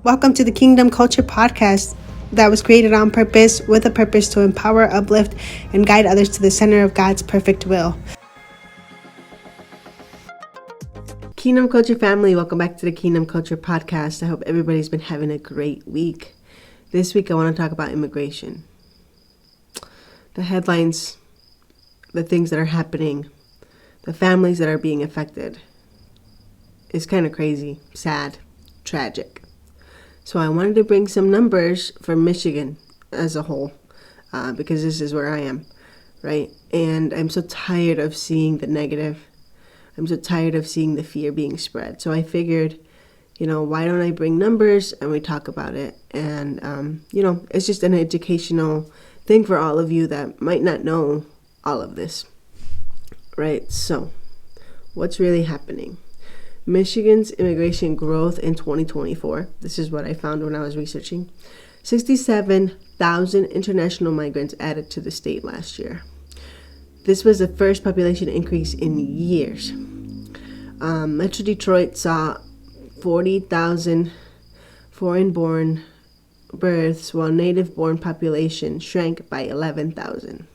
Welcome to the Kingdom Culture Podcast that was created on purpose with a purpose to empower, uplift, and guide others to the center of God's perfect will. Kingdom Culture family, welcome back to the Kingdom Culture Podcast. I hope everybody's been having a great week. This week I want to talk about immigration. The headlines, the things that are happening, the families that are being affected. It's kind of crazy, sad, tragic. So I wanted to bring some numbers for Michigan as a whole, because this is where I am, right? And I'm so tired of seeing the negative. I'm so tired of seeing the fear being spread. So I figured, why don't I bring numbers and we talk about it? And, it's just an educational thing for all of you that might not know all of this, right? So what's really happening? Michigan's immigration growth in 2024, this is what I found when I was researching, 67,000 international migrants added to the state last year. This was the first population increase in years. Metro Detroit saw 40,000 foreign-born births, while native-born population shrank by 11,000.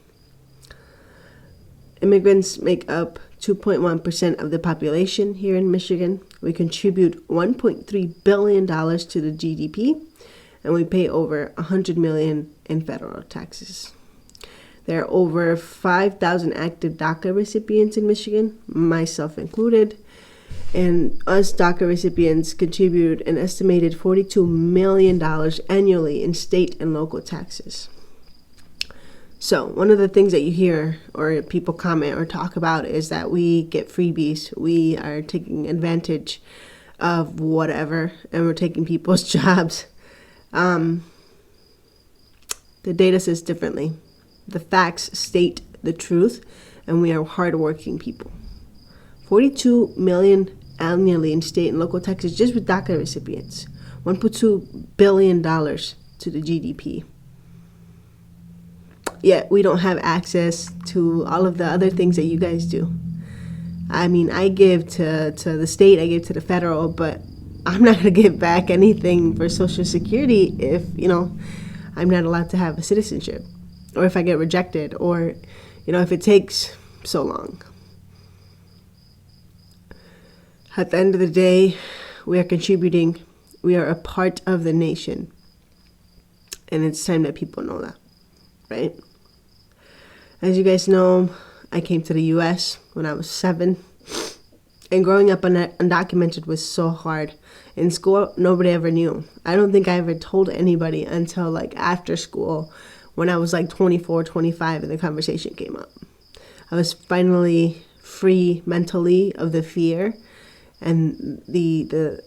Immigrants make up 2.1% of the population here in Michigan. We contribute $1.3 billion to the GDP, and we pay over $100 million in federal taxes. There are over 5,000 active DACA recipients in Michigan, myself included, and us DACA recipients contribute an estimated $42 million annually in state and local taxes. So one of the things that you hear or people comment or talk about is that we get freebies. We are taking advantage of whatever, and we're taking people's jobs. The data says differently. The facts state the truth, and we are hardworking people. $42 million annually in state and local taxes just with DACA recipients. $1.2 billion to the GDP. Yet we don't have access to all of the other things that you guys do. I mean, I give to the state, I give to the federal, but I'm not going to give back anything for Social Security if, I'm not allowed to have a citizenship, or if I get rejected, or, if it takes so long. At the end of the day, we are contributing. We are a part of the nation. And it's time that people know that, right? As you guys know, I came to the U.S. when I was 7. And growing up undocumented was so hard. In school, nobody ever knew. I don't think I ever told anybody until after school when I was 24, 25 and the conversation came up. I was finally free mentally of the fear and the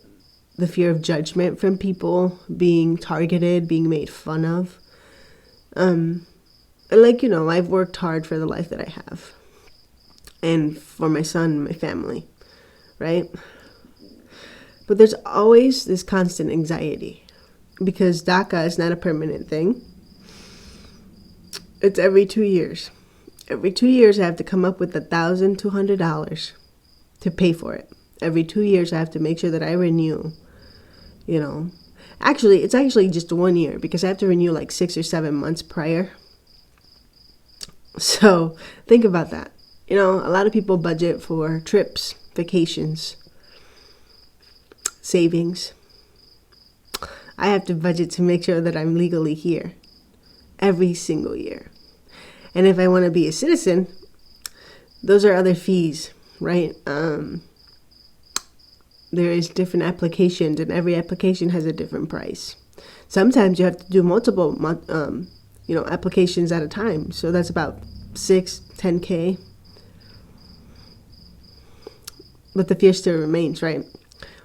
fear of judgment from people, being targeted, being made fun of. And I've worked hard for the life that I have and for my son and my family, right? But there's always this constant anxiety because DACA is not a permanent thing. It's every 2 years. Every 2 years I have to come up with $1,200 to pay for it. Every 2 years I have to make sure that I renew, Actually, it's actually just 1 year because I have to renew 6 or 7 months prior. So think about that. A lot of people budget for trips, vacations, savings. I have to budget to make sure that I'm legally here every single year. And if I want to be a citizen, those are other fees, right? There is different applications, and every application has a different price. Sometimes you have to do multiple applications at a time. So that's about $10K. But the fear still remains, right?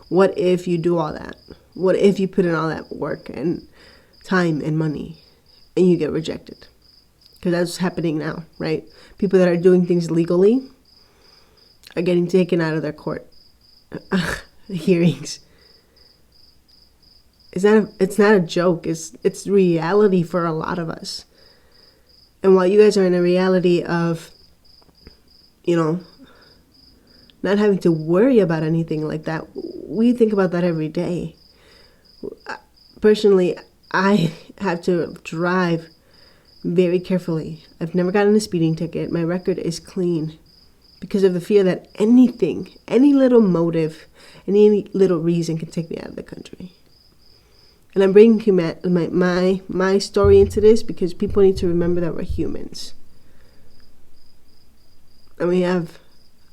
What if you do all that? What if you put in all that work and time and money and you get rejected? Because that's happening now, right? People that are doing things legally are getting taken out of their court hearings. It's not a joke. It's reality for a lot of us. And while you guys are in a reality of, not having to worry about anything like that, we think about that every day. personally, I have to drive very carefully. I've never gotten a speeding ticket. My record is clean because of the fear that anything, any little motive, any little reason can take me out of the country. And I'm bringing my story into this because people need to remember that we're humans. And we have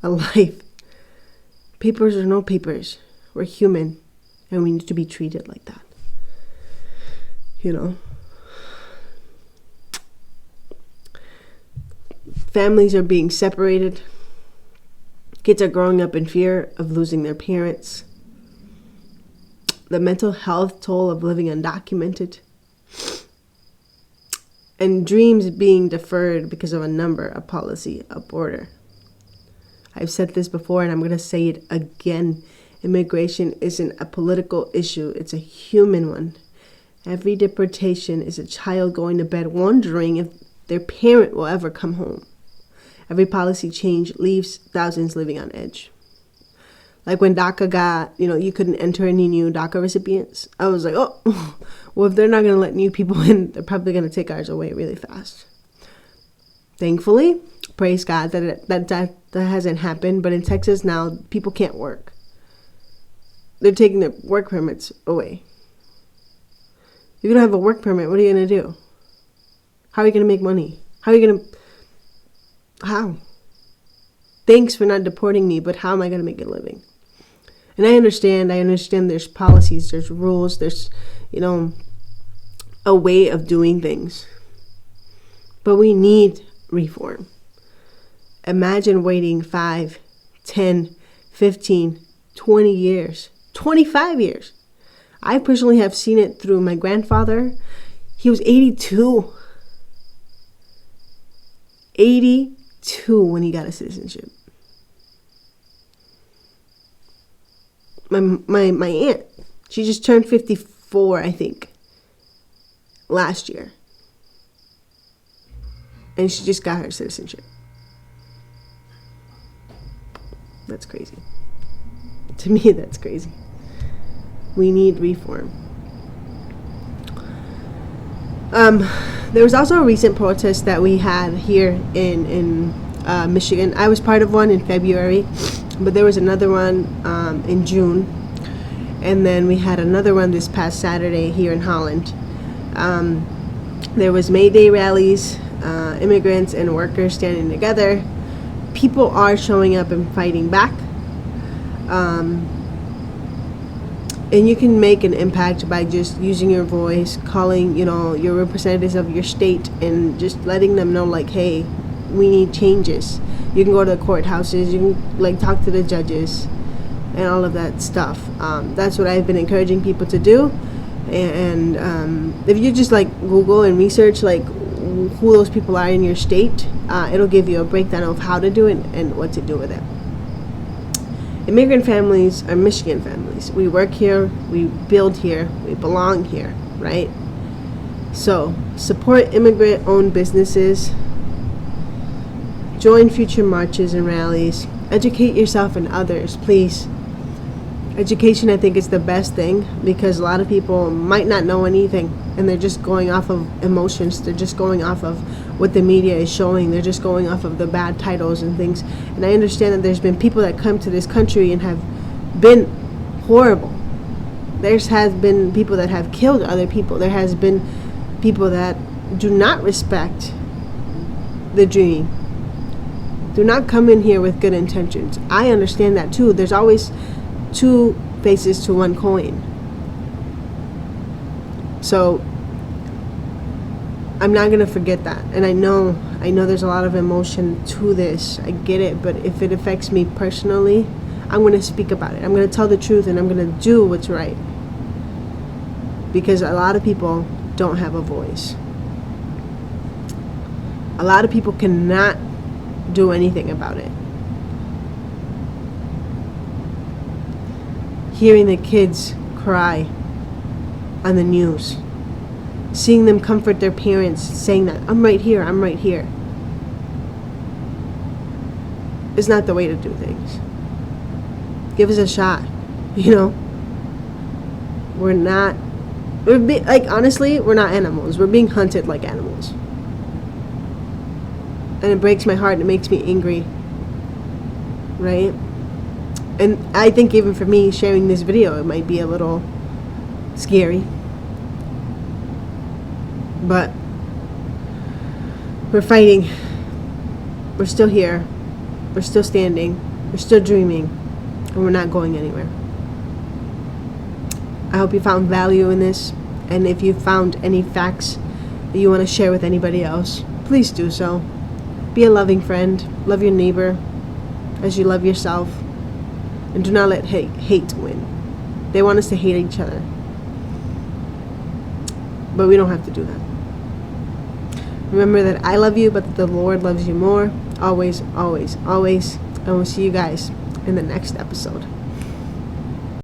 a life. Papers or no papers, we're human. And we need to be treated like that. You know? Families are being separated. Kids are growing up in fear of losing their parents. The mental health toll of living undocumented. And dreams being deferred because of a policy, a border. I've said this before and I'm going to say it again. Immigration isn't a political issue. It's a human one. Every deportation is a child going to bed wondering if their parent will ever come home. Every policy change leaves thousands living on edge. Like when DACA got, you couldn't enter any new DACA recipients. I was like, oh, well, if they're not going to let new people in, they're probably going to take ours away really fast. Thankfully, praise God that hasn't happened. But in Texas now, people can't work. They're taking their work permits away. If you don't have a work permit, what are you going to do? How are you going to make money? How? Thanks for not deporting me, but how am I going to make a living? And I understand there's policies, there's rules, there's, a way of doing things. But we need reform. Imagine waiting 5, 10, 15, 20 years, 25 years. I personally have seen it through my grandfather. He was 82. 82 when he got a citizenship. My aunt, she just turned 54, I think, last year. And she just got her citizenship. That's crazy. To me, that's crazy. We need reform. There was also a recent protest that we had here in Michigan. I was part of one in February, but there was another one in June. And then we had another one this past Saturday here in Holland. There was May Day rallies, immigrants and workers standing together. People are showing up and fighting back. And you can make an impact by just using your voice, calling, your representatives of your state and just letting them know, like, hey, we need changes. You can go to the courthouses, you can, talk to the judges and all of that stuff. That's what I've been encouraging people to do. And if you just, Google and research, who those people are in your state, it'll give you a breakdown of how to do it and what to do with it. Immigrant families are Michigan families. We work here, we build here, we belong here, right? So, support immigrant-owned businesses, join future marches and rallies, educate yourself and others, please. Education, I think, is the best thing because a lot of people might not know anything and they're just going off of emotions. They're just going off of what the media is showing. They're just going off of the bad titles and things. And I understand that there's been people that come to this country and have been horrible. There has been people that have killed other people. There has been people that do not respect the dream. Do not come in here with good intentions. I understand that too. There's always two faces to one coin. So I'm not going to forget that. And I know there's a lot of emotion to this. I get it. But if it affects me personally, I'm going to speak about it. I'm going to tell the truth and I'm going to do what's right. Because a lot of people don't have a voice. A lot of people cannot do anything about it. Hearing the kids cry on the news, seeing them comfort their parents, saying that, I'm right here, is not the way to do things. Give us a shot, We're not Honestly, we're not animals. We're being hunted like animals. And it breaks my heart and it makes me angry. Right? And I think even for me, sharing this video, it might be a little scary. But we're fighting. We're still here. We're still standing. We're still dreaming. And we're not going anywhere. I hope you found value in this. And if you found any facts that you want to share with anybody else, please do so. Be a loving friend. Love your neighbor as you love yourself. And do not let hate win. They want us to hate each other. But we don't have to do that. Remember that I love you, but that the Lord loves you more. Always, always, always. And we'll see you guys in the next episode.